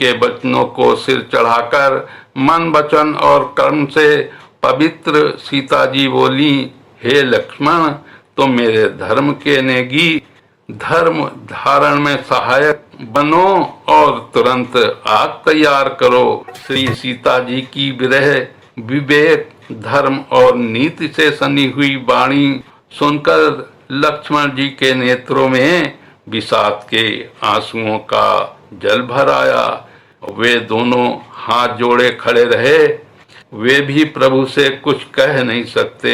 उनके वचनों को सिर चढ़ाकर मन वचन और कर्म से पवित्र सीता जी बोली, हे लक्ष्मण, तुम मेरे धर्म के नेगी, धर्म धारण में सहायक बनो और तुरंत आग तैयार करो। श्री सीता जी की विरह, विवेक, धर्म और नीति से सनी हुई वाणी सुनकर लक्ष्मण जी के नेत्रों में विषाद के आंसुओं का जल भर आया। वे दोनों हाथ जोड़े खड़े रहे। वे भी प्रभु से कुछ कह नहीं सकते।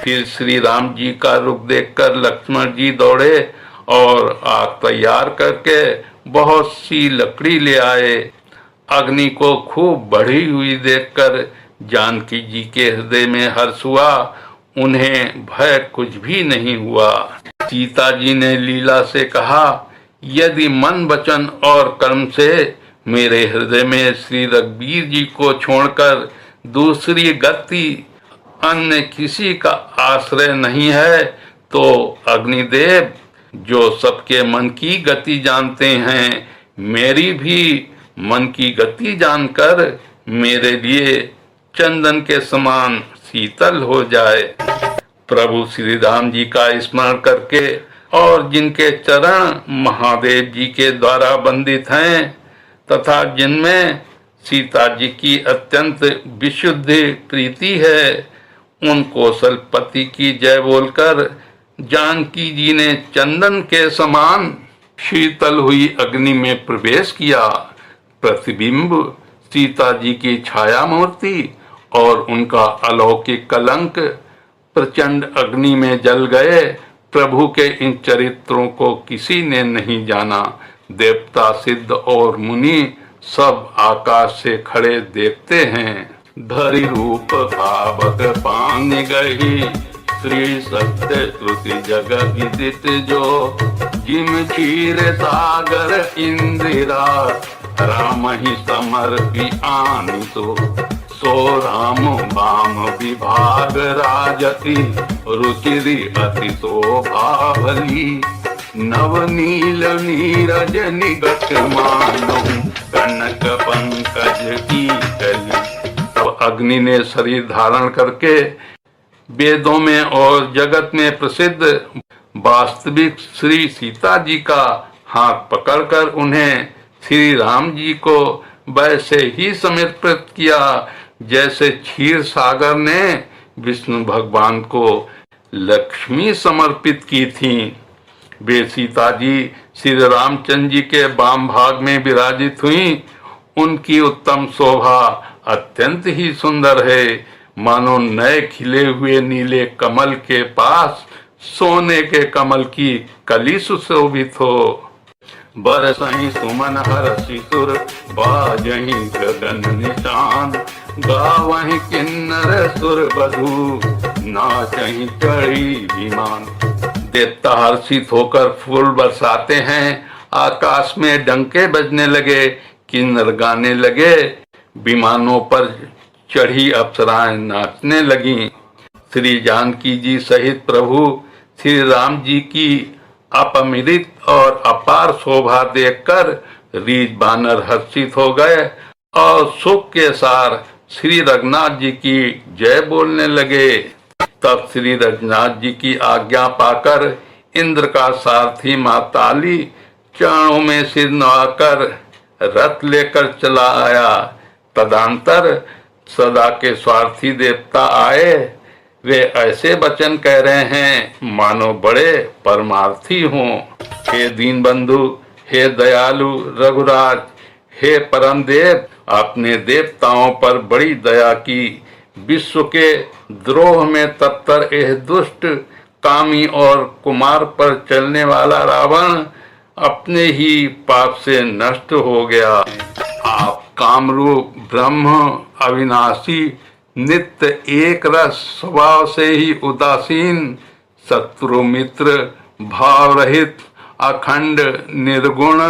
फिर श्री राम जी का रुख देखकर लक्ष्मण जी दौड़े और आग तैयार करके बहुत सी लकड़ी ले आए। अग्नि को खूब बढ़ी हुई देखकर जानकी जी के हृदय में हर्ष हुआ। उन्हें भय कुछ भी नहीं हुआ। सीता जी ने लीला से कहा, यदि मन वचन और कर्म से मेरे हृदय में श्री रघुवीर जी को छोड़कर दूसरी गति अन्य किसी का आश्रय नहीं है, तो अग्निदेव जो सबके मन की गति जानते हैं, मेरी भी मन की गति जानकर मेरे लिए चंदन के समान शीतल हो जाए। प्रभु श्री राम जी का स्मरण करके और जिनके चरण महादेव जी के द्वारा वंदित हैं तथा जिनमें सीता जी की अत्यंत विशुद्ध प्रीति है, उन कौशलपति की जय बोलकर जानकी जी ने चंदन के समान शीतल हुई अग्नि में प्रवेश किया। प्रतिबिंब सीता जी की छाया मूर्ति और उनका अलौकिक कलंक प्रचंड अग्नि में जल गए। प्रभु के इन चरित्रों को किसी ने नहीं जाना। देवता, सिद्ध और मुनि सब आकाश से खड़े देखते हैं। धरि रूप पावक पान गही, श्री सत्य श्रुति जग विदित जो, जिम क्षीर सागर इंदिरा, राम ही समर्पी आनि तो, सो राम बाम विभाग राजति, रुचिरि अति शोभा भली, नवनील नीरज निगत मानो, कनक पंकज की कली। तब अग्नि ने शरीर धारण करके वेदों में और जगत में प्रसिद्ध वास्तविक श्री सीता जी का हाथ पकड़कर उन्हें श्री राम जी को वैसे ही समर्पित किया जैसे क्षीर सागर ने विष्णु भगवान को लक्ष्मी समर्पित की थी। वे सीता जी श्री रामचंद्र जी के वाम भाग में विराजित हुई। उनकी उत्तम शोभा अत्यंत ही सुंदर है, मानो नए खिले हुए नीले कमल के पास सोने के कमल की कली सुशोभित हो। बरसहि सुमन हरषि सुर, बाजहि गगन निशान, गावहि किन्नर सुर बधू, नाचहि चढ़ी विमान। देवता हर्षित होकर फूल बरसाते हैं, आकाश में डंके बजने लगे, किन्नर गाने लगे, विमानों पर चढ़ी अप्सराएं नाचने लगीं। श्री जानकी जी सहित प्रभु श्री राम जी की अपमिलित और अपार शोभा देखकर रीछ बानर हर्षित हो गए और सुख के सार श्री रघुनाथ जी की जय बोलने लगे। तब श्री रघुनाथ जी की आज्ञा पाकर इंद्र का सारथी माताली चरणों में सिर नवाकर रथ लेकर चला आया। तदंतर सदा के स्वार्थी देवता आए। वे ऐसे वचन कह रहे हैं मानो बड़े परमार्थी हों। हे दीन बंधु, हे दयालु रघुराज, हे परम देव, आपने देवताओं पर बड़ी दया की। विश्व के द्रोह में तत्पर यह दुष्ट कामी और कुमार पर चलने वाला रावण अपने ही पाप से नष्ट हो गया। आप कामरूप ब्रह्म अविनाशी, नित्य एक रस स्वभाव से ही उदासीन, शत्रु मित्र भाव रहित, अखंड निर्गुण,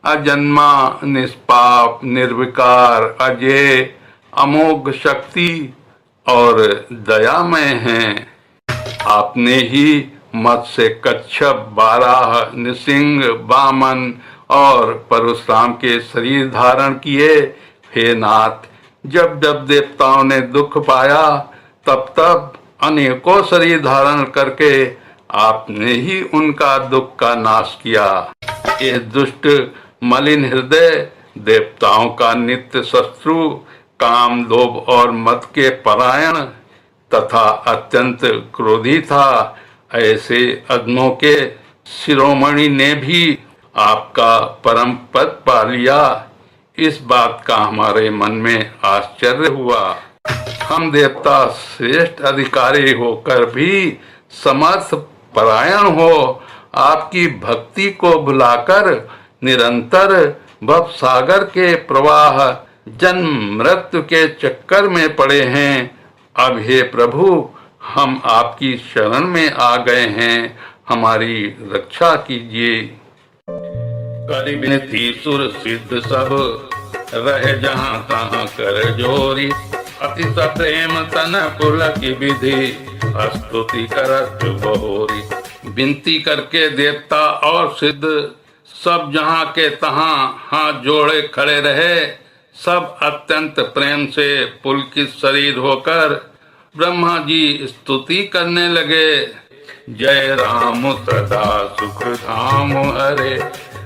अजन्मा निष्पाप निर्विकार, अजय अमोघ शक्ति और दयामय हैं। आपने ही मत्स्य, कच्छप, बाराह, नृसिंह, वामन और परशुराम के शरीर धारण किए। हे नाथ, जब जब देवताओं ने दुख पाया तब तब अनेकों शरीर धारण करके आपने ही उनका दुख का नाश किया। ये दुष्ट मलिन हृदय देवताओं का नित्य शत्रु, काम, लोभ और मद के परायण तथा अत्यंत क्रोधी था। ऐसे अधमों के शिरोमणि ने भी आपका परम पद पा लिया। इस बात का हमारे मन में आश्चर्य हुआ। हम देवता श्रेष्ठ अधिकारी होकर भी समर्थ परायण हो आपकी भक्ति को भुलाकर निरंतर भव सागर के प्रवाह जन्म मृत्यु के चक्कर में पड़े हैं। अब हे प्रभु, हम आपकी शरण में आ गए हैं, हमारी रक्षा कीजिए। करि विनती सुर सिद्ध सब, रहे जहाँ तहाँ कर जोरी। अति प्रेम तन पुलक विधि, स्तुति करत बहोरी। विनती करके देवता और सिद्ध सब जहाँ के तहाँ हाथ जोड़े खड़े रहे। सब अत्यंत प्रेम से पुलकित शरीर होकर ब्रह्मा जी स्तुति करने लगे। जय राम सदा सुख धाम हरे,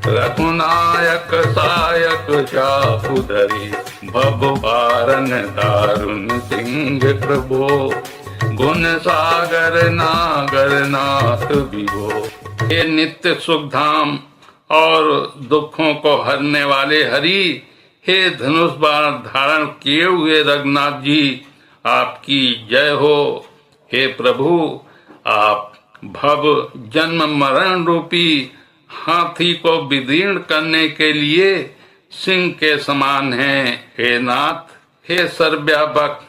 रघुनायक सायक चापु धरी। भव पारन दारुण सिंह प्रभो, गुण सागर नागर नाथ विभो। ये नित्य सुख धाम और दुखों को हरने वाले हरि, हे धनुष बाण धारण किए हुए रघुनाथ जी, आपकी जय हो। हे प्रभु, आप भव जन्म मरण रूपी हाथी को विदीर्ण करने के लिए सिंह के समान हैं। हे नाथ, हे सर्वव्यापक,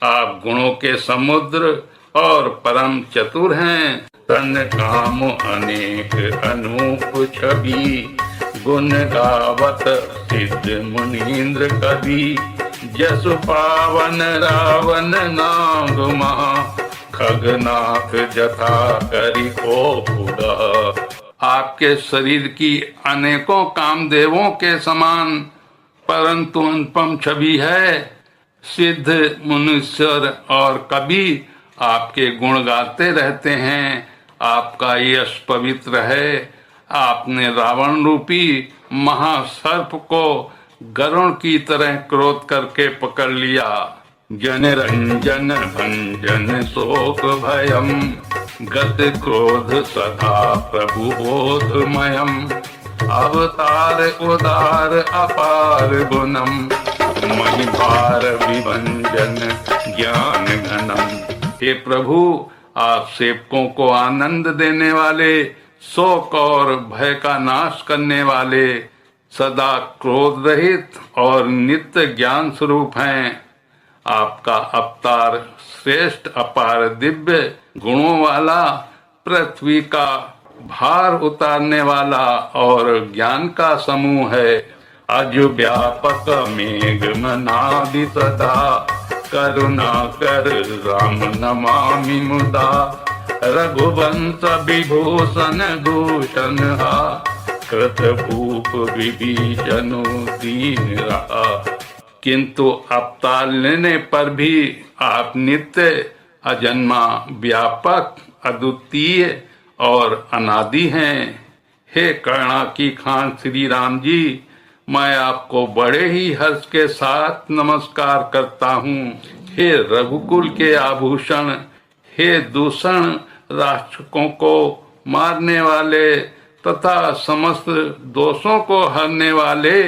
आप गुणों के समुद्र और परम चतुर हैं। तन काम अनेक अनूप छवि, गुण गावत सिद्ध मुनीन्द्र कवि। जसु पावन रावण नाग महा, खगनाथ जथा करि कोपुर। आपके शरीर की अनेकों कामदेवों के समान परंतु अनुपम छवि है। सिद्ध मुनीश्वर और कवि आपके गुण गाते रहते हैं। आपका यश पवित्र है। आपने रावण रूपी महासर्प को गरुण की तरह क्रोध करके पकड़ लिया। जन रंजन भंजन शोक भयम, गत क्रोध सदा प्रभु बोधमयम। अवतार उदार अपार गुणम, महिभार विभंजन ज्ञान घनम। हे प्रभु, आप सेवकों को आनंद देने वाले, शोक और भय का नाश करने वाले, सदा क्रोध रहित और नित्य ज्ञान स्वरूप हैं। आपका अवतार श्रेष्ठ अपार दिव्य गुणों वाला, पृथ्वी का भार उतारने वाला और ज्ञान का समूह है। अजु व्यापक मेघ मनादि सदा, करुणा कर राम नमामि मुदा। रघुवंश विभूषण भूषण हा, कृत भूप विभीषण दीन रहा। किंतु अवतार लेने पर भी आप नित्य अजन्मा, व्यापक, अद्वितीय और अनादि हैं। हे करुणा की खान श्री राम जी, मैं आपको बड़े ही हर्ष के साथ नमस्कार करता हूँ। हे रघुकुल के आभूषण, हे दूषण राक्षसों को मारने वाले तथा समस्त दोषों को हरने वाले।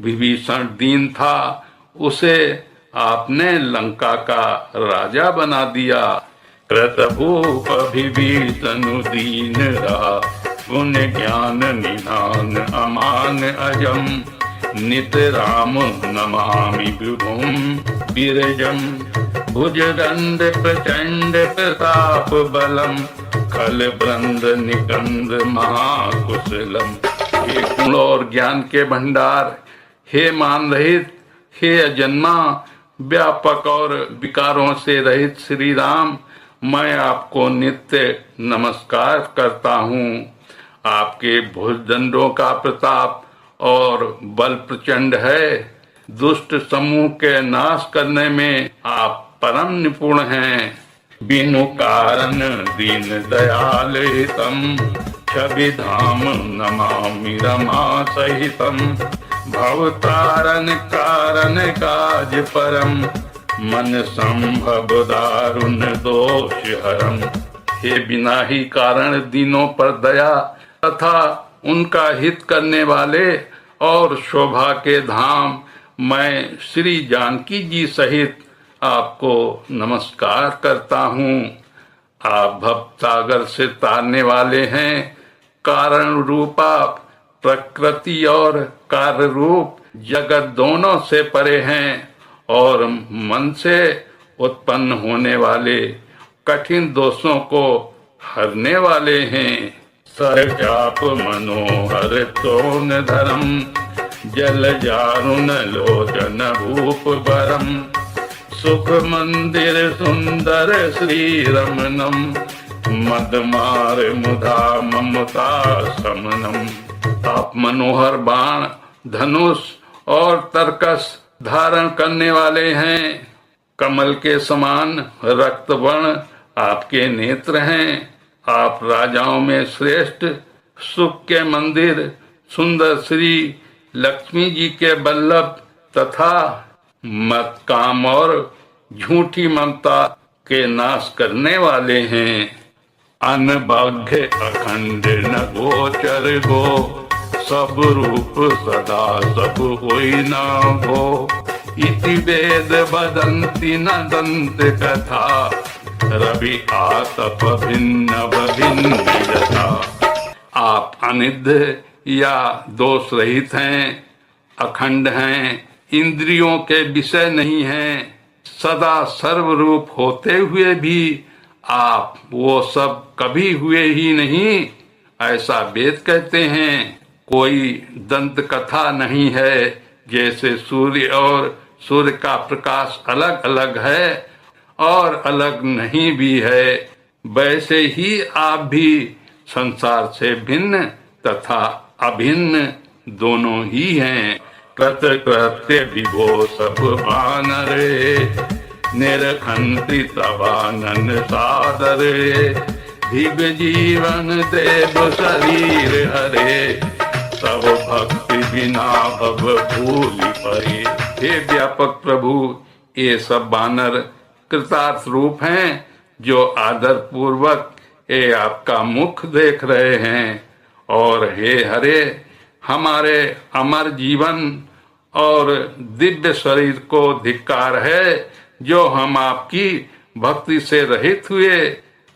विभीषण दीन था, उसे आपने लंका का राजा बना दिया। कृतभूप विभीषण दीन रहा, गुण ज्ञान निधान अमान अजम। नित राम नमामि विभुम विरजम, भुजदंड प्रचंड प्रताप बलम। खल वृंद निकंद महाकुशलम। हे गुण और ज्ञान के भंडार, हे मान रहित, हे अजन्मा, व्यापक और विकारों से रहित श्री राम, मैं आपको नित्य नमस्कार करता हूँ। आपके भुजदंडों का प्रताप और बल प्रचंड है। दुष्ट समूह के नाश करने में आप परम निपुण हैं। बिनु कारण दीन दयाल हितम, छवि धाम नमामि रमा सहितम। भव तारण कारण काज परम, मन संभव दारुण दोष हरम। हे बिना ही कारण दीनों पर दया तथा उनका हित करने वाले और शोभा के धाम, मैं श्री जानकी जी सहित आपको नमस्कार करता हूँ। आप भव सागर से तारने वाले हैं। कारण रूपा प्रकृति और कार्य रूप जगत दोनों से परे हैं और मन से उत्पन्न होने वाले कठिन दोषों को हरने वाले हैं। सरजाप मनोहर तोन धर्म, जल जारुन लोचन भूप बरम। सुख मंदिर सुंदर श्री रमनम, मदमार मुधा ममता समनम। आप मनोहर बाण, धनुष और तरकस धारण करने वाले हैं। कमल के समान रक्त वर्ण आपके नेत्र हैं। आप राजाओं में श्रेष्ठ, सुख के मंदिर, सुंदर श्री लक्ष्मी जी के बल्लभ तथा मत काम और झूठी ममता के नाश करने वाले हैं। अनभाग्य अखंड न गोचर गो, सब रूप सदा सब होई ना हो। इति वेद बदंती न दंत कथा, रवि आतप भिन्न भिन्न यथा। आप अनिद्र या दोष रहित हैं, अखंड हैं, इंद्रियों के विषय नहीं हैं। सदा सर्वरूप होते हुए भी आप वो सब कभी हुए ही नहीं, ऐसा वेद कहते हैं। कोई दंत कथा नहीं है। जैसे सूर्य और सूर्य का प्रकाश अलग अलग है और अलग नहीं भी है, वैसे ही आप भी संसार से भिन्न तथा अभिन्न दोनों ही हैं। कृत कृत्य विभो सब बानरे, निरखंति तवानन सादरे। दिव्य जीवन देव शरीर हरे, सब भक्ति बिना भव भूलि परे। हे व्यापक प्रभु, ये सब बानर कृतार्थ रूप हैं जो आदर पूर्वक ये आपका मुख देख रहे हैं। और हे हरे, हमारे अमर जीवन और दिव्य शरीर को धिक्कार है, जो हम आपकी भक्ति से रहित हुए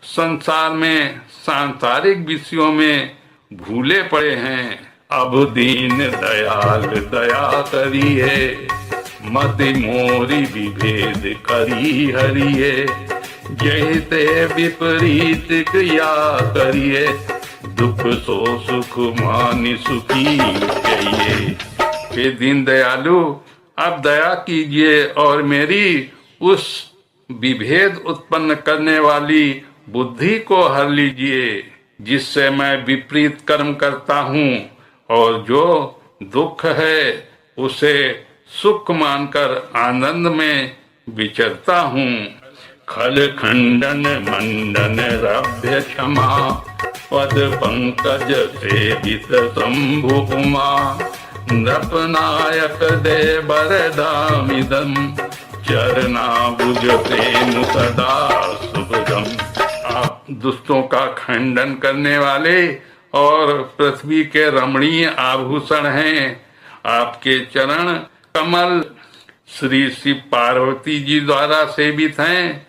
संसार में सांसारिक विषयों में भूले पड़े हैं। अब दीन दयाल दया करिए, मति मोरी विभेद करी हरिये। जय ते विपरीत क्रिया करिए, दुख सो सुख मानि सुखी कहिए। हे दीन दयालु, अब दया कीजिए और मेरी उस विभेद उत्पन्न करने वाली बुद्धि को हर लीजिए, जिससे मैं विपरीत कर्म करता हूँ और जो दुख है उसे सुख मानकर आनंद में विचरता हूँ। खल खंडन मंडन रभ्य क्षमा, पद पंकज सेवित शंभु उमा। नृपनायक दे बरदामिदम, चरना बुझ प्रेम सदा सुभदम। आप दुष्टों का खंडन करने वाले और पृथ्वी के रमणीय आभूषण हैं। आपके चरण कमल श्री शिव पार्वती जी द्वारा सेवित हैं।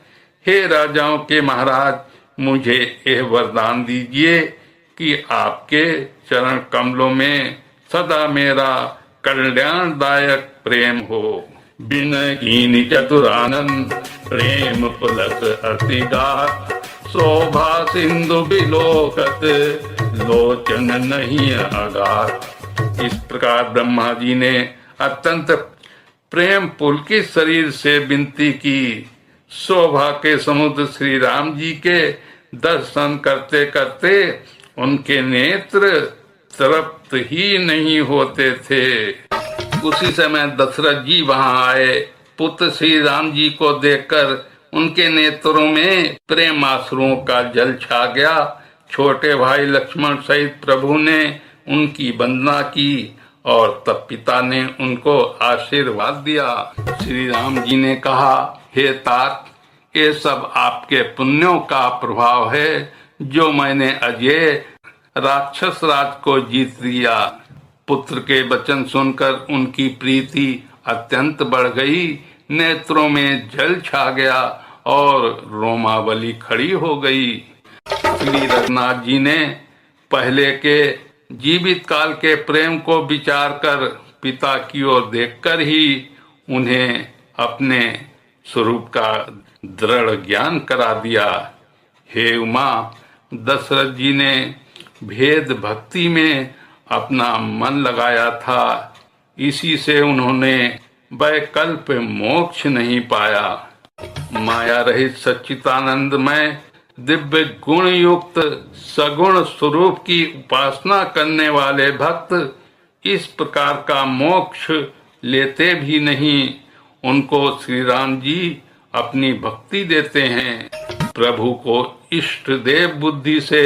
हे राजाओं के महाराज, मुझे यह वरदान दीजिए कि आपके चरण कमलों में सदा मेरा कल्याणदायक प्रेम हो। बिन कीन चतुरानंद प्रेम पुलक अतिगात, शोभा सिंधु बिलोकत लोचन नहीं अगात। इस प्रकार ब्रह्मा जी ने अत्यंत प्रेम पुलकित शरीर से विनती की। शोभा के समुद्र श्री राम जी के दर्शन करते करते उनके नेत्र तृप्त ही नहीं होते थे। उसी समय दशरथ जी वहां आए। पुत्र श्री राम जी को देखकर उनके नेत्रों में प्रेम आंसुओं का जल छा गया। छोटे भाई लक्ष्मण सहित प्रभु ने उनकी वंदना की और तब पिता ने उनको आशीर्वाद दिया। श्री राम जी ने कहा, हे तात, ये सब आपके पुण्यों का प्रभाव है जो मैंने अजय राक्षस राज को जीत लिया। पुत्र के वचन सुनकर उनकी प्रीति अत्यंत बढ़ गई। नेत्रों में जल छा गया और रोमावली खड़ी हो गई। श्री रघुनाथ जी ने पहले के जीवित काल के प्रेम को विचार कर पिता की ओर देखकर ही उन्हें अपने स्वरूप का दृढ़ ज्ञान करा दिया। हे उमा, दशरथ जी ने भेद भक्ति में अपना मन लगाया था, इसी से उन्होंने वैकल्प मोक्ष नहीं पाया। माया रहित सच्चिदानंदमय दिव्य गुण युक्त सगुण स्वरूप की उपासना करने वाले भक्त इस प्रकार का मोक्ष लेते भी नहीं। उनको श्री राम जी अपनी भक्ति देते हैं। प्रभु को इष्ट देव बुद्धि से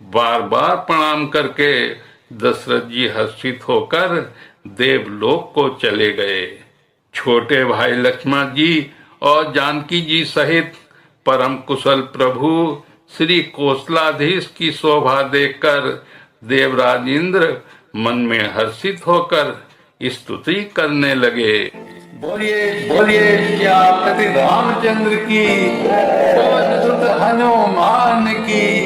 बार बार प्रणाम करके दशरथ जी हर्षित होकर देवलोक को चले गए। छोटे भाई लक्ष्मण जी और जानकी जी सहित परम कुशल प्रभु श्री कौशलाधीश की शोभा देखकर देवराज इंद्र मन में हर्षित होकर स्तुति करने लगे। बोलिए बोलिए सियापति रामचंद्र की, पवन सुत हनुमान की।